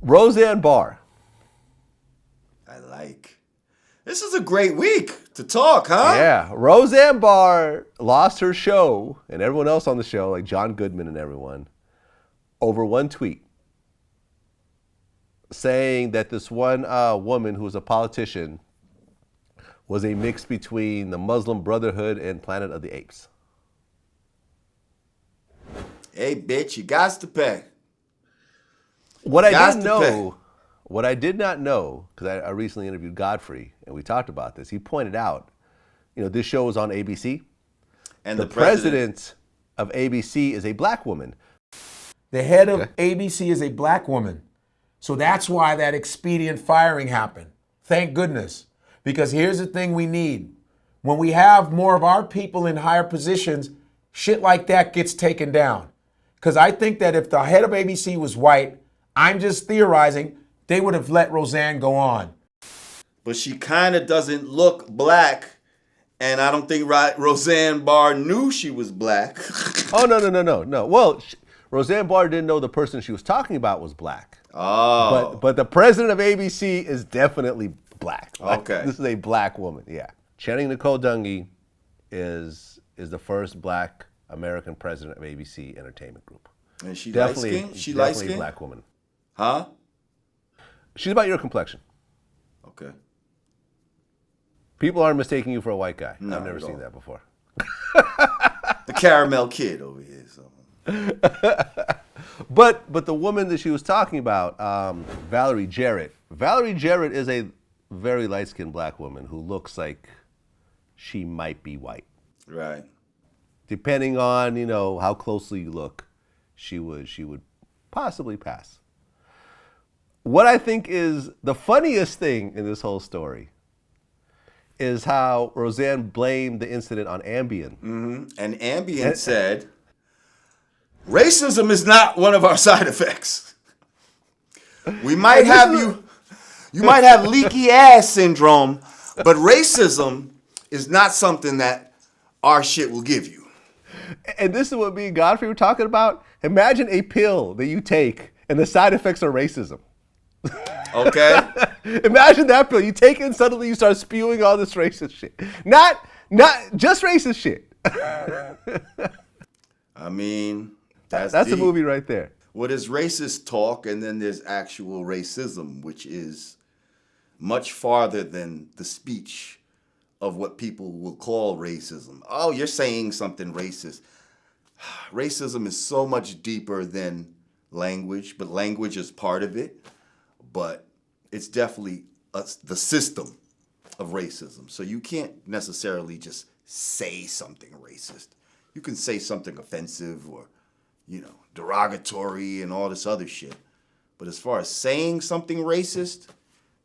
Roseanne Barr. I like. This is a great week to talk, huh? Yeah, Roseanne Barr lost her show, and everyone else on the show, like John Goodman and everyone, over one tweet saying that this one woman who was a politician was a mix between the Muslim Brotherhood and Planet of the Apes. Hey, bitch, you got to pay. What I did not know, because I recently interviewed Godfrey and we talked about this. He pointed out, this show is on ABC, And the president of ABC is a black woman. The head of ABC is a black woman. So that's why that expedient firing happened. Thank goodness. Because here's the thing we need. When we have more of our people in higher positions, shit like that gets taken down. Because I think that if the head of ABC was white, I'm just theorizing, they would have let Roseanne go on. But she kind of doesn't look black, and I don't think Roseanne Barr knew she was black. Oh, no. Well, Roseanne Barr didn't know the person she was talking about was black. Oh. But the president of ABC is definitely black. Okay. This is a black woman, yeah. Channing Nicole Dungy is the first black American president of ABC Entertainment Group. And she Definitely, light-skinned? She light-skinned? definitely a black woman. Huh? She's about your complexion. Okay. People aren't mistaking you for a white guy. No, I've never at seen all. that before. The caramel kid over here. So. But the woman that she was talking about, Valerie Jarrett. Valerie Jarrett is a very light-skinned black woman who looks like she might be white. Right. Depending on, how closely you look, she would possibly pass. What I think is the funniest thing in this whole story is how Roseanne blamed the incident on Ambien. Mm-hmm. And Ambien said, racism is not one of our side effects. We might have you might have leaky ass syndrome, but racism is not something that our shit will give you. And this is what me and Godfrey were talking about. Imagine a pill that you take and the side effects are racism. Okay? Imagine that pill. You take it and suddenly you start spewing all this racist shit. Not just racist shit. I mean, that's a deep. movie right there. Well, there's racist talk, and then there's actual racism, which is much farther than the speech of what people will call racism. Oh, you're saying something racist. Racism is so much deeper than language, but language is part of it. But it's definitely the system of racism. So you can't necessarily just say something racist. You can say something offensive or, derogatory and all this other shit. But as far as saying something racist,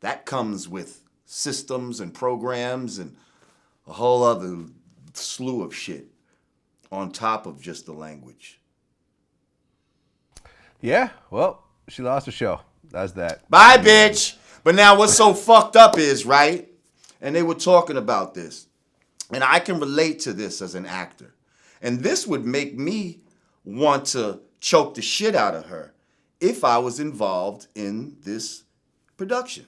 that comes with systems and programs and a whole other slew of shit on top of just the language. Yeah, well, she lost her show. That's that. Bye, bitch. But now what's so fucked up is, right? And they were talking about this. And I can relate to this as an actor. And this would make me want to choke the shit out of her if I was involved in this production.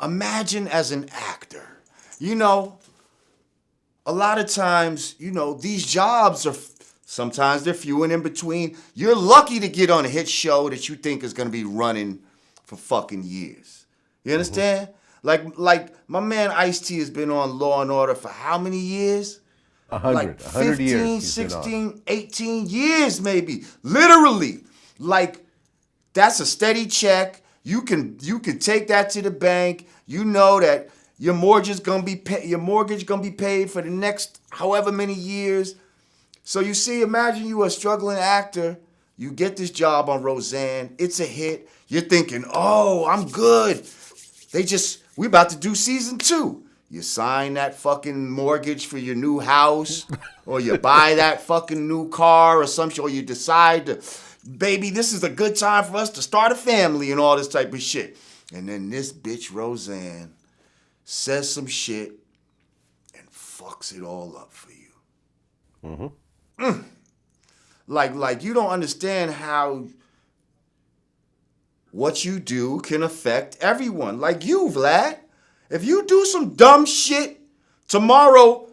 Imagine as an actor, a lot of times, these jobs are, sometimes they're few and in between. You're lucky to get on a hit show that you think is going to be running for fucking years. You understand? Mm-hmm. Like my man Ice-T has been on Law and Order for how many years? 100. Like 100 15, years 16, 18 years maybe. Literally. Like, that's a steady check. You can take that to the bank. You know that your mortgage gonna be paid for the next however many years. So you see, imagine you a struggling actor. You get this job on Roseanne. It's a hit. You're thinking, oh, I'm good. We about to do season 2. You sign that fucking mortgage for your new house, or you buy that fucking new car or something, or you decide to, baby, this is a good time for us to start a family and all this type of shit. And then this bitch Roseanne says some shit and fucks it all up for you. Mm-hmm. Like you don't understand how what you do can affect everyone. Like you, Vlad. If you do some dumb shit tomorrow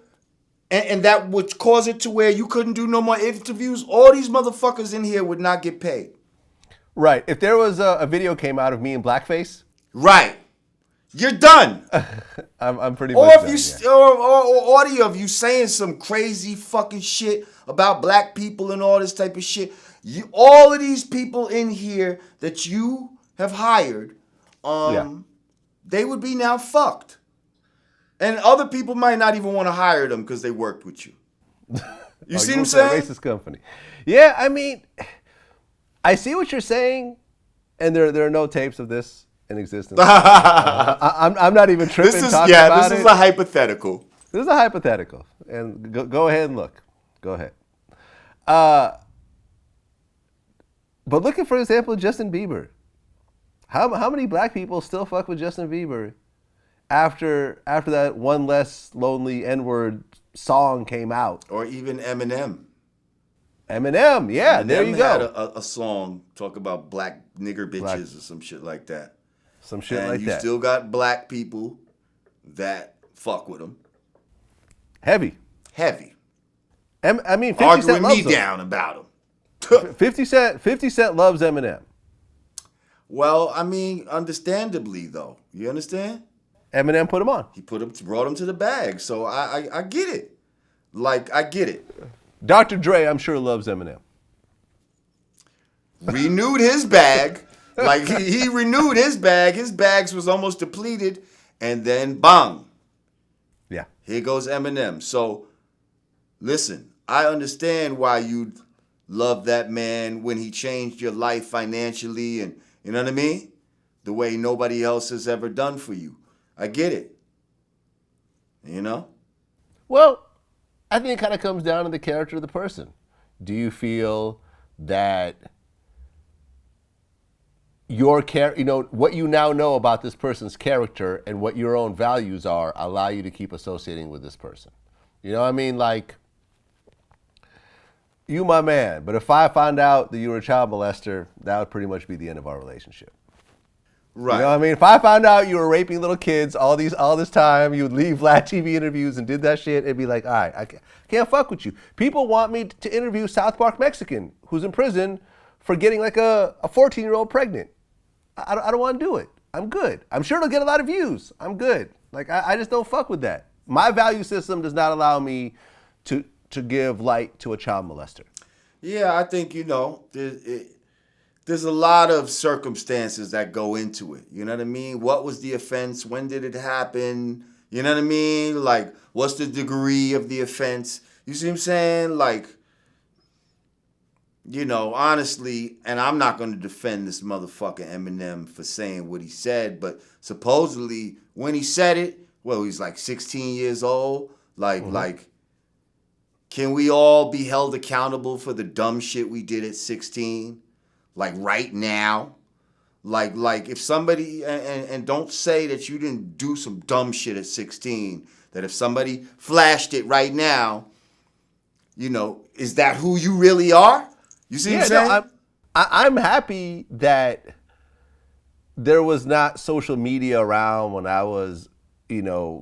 and that would cause it to where you couldn't do no more interviews, all these motherfuckers in here would not get paid. Right. If there was a video came out of me in blackface, Right. You're done. I'm pretty Or much if done, you or audio of you saying some crazy fucking shit about black people and all this type of shit, all of these people in here that you have hired, they would be now fucked. And other people might not even want to hire them because they worked with you. You see what I'm saying? Racist company. Yeah, I mean, I see what you're saying, and there are no tapes of this in existence. I'm not even tripping talking about it. This is a hypothetical. This is a hypothetical, and go ahead and look. Go ahead. But looking for example, Justin Bieber. How many black people still fuck with Justin Bieber after that One Less Lonely N-word song came out? Or even Eminem. Eminem, yeah, there you go. Had a song talk about black nigger bitches or some shit like that. Some shit and like that. You still got black people that fuck with him. Heavy. I mean, 50 arguing Cent loves me him. down about him. 50 Cent loves Eminem. Well, I mean, understandably though. You understand? Eminem put him on. He brought him to the bag. So I get it. Like, I get it. Dr. Dre, I'm sure, loves Eminem. Renewed his bag. Like, he renewed his bag. His bags was almost depleted. And then, bang. Yeah. Here goes Eminem. So, listen, I understand why you love that man when he changed your life financially and, you know what I mean? The way nobody else has ever done for you. I get it. You know? Well, I think it kind of comes down to the character of the person. Do you feel that what you now know about this person's character and what your own values are allow you to keep associating with this person? You know what I mean? Like, you my man, but if I found out that you were a child molester, that would pretty much be the end of our relationship. Right. You know what I mean? If I found out you were raping little kids all this time, you would leave VladTV interviews and did that shit, it'd be like, all right, I can't fuck with you. People want me to interview South Park Mexican who's in prison for getting like a 14-year-old pregnant. I don't want to do it. I'm good. I'm sure it'll get a lot of views. I'm good. Like, I just don't fuck with that. My value system does not allow me to give light to a child molester. Yeah, I think, there's a lot of circumstances that go into it. You know what I mean? What was the offense? When did it happen? You know what I mean? Like, what's the degree of the offense? You see what I'm saying? Like, honestly, and I'm not going to defend this motherfucker Eminem for saying what he said, but supposedly when he said it, he's like 16 years old. Like, can we all be held accountable for the dumb shit we did at 16? Like right now? Like if somebody, and don't say that you didn't do some dumb shit at 16, that if somebody flashed it right now, is that who you really are? You see what I'm saying? No, I'm happy that there was not social media around when I was,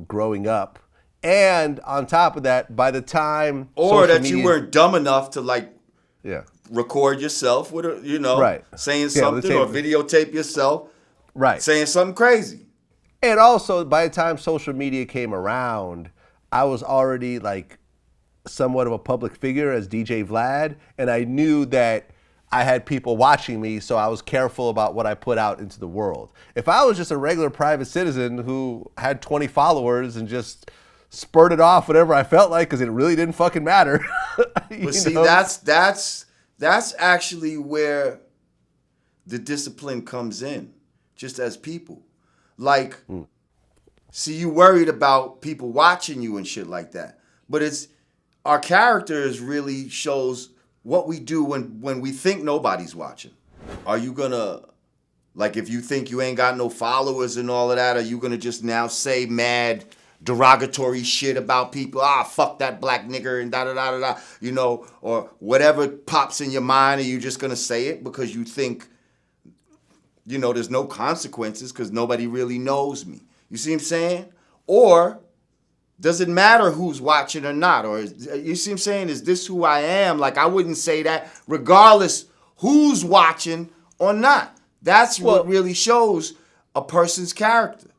growing up. And on top of that, by the time or that you weren't dumb enough to record yourself with saying something or videotape yourself saying something crazy. And also, by the time social media came around, I was already like somewhat of a public figure as DJ Vlad, and I knew that I had people watching me, so I was careful about what I put out into the world. If I was just a regular private citizen who had 20 followers and just spurted off whatever I felt like because it really didn't fucking matter. But see, that's actually where the discipline comes in, just as people. Like, see, you worried about people watching you and shit like that. But our characters really shows what we do when we think nobody's watching. Are you gonna, like, if you think you ain't got no followers and all of that, are you gonna just now say mad derogatory shit about people? Fuck that black nigger and da-da-da-da-da, or whatever pops in your mind, are you just gonna say it because you think you know, there's no consequences because nobody really knows me. You see what I'm saying? Or does it matter who's watching or not? Or you see what I'm saying? Is this who I am? Like, I wouldn't say that regardless who's watching or not. That's what really shows a person's character.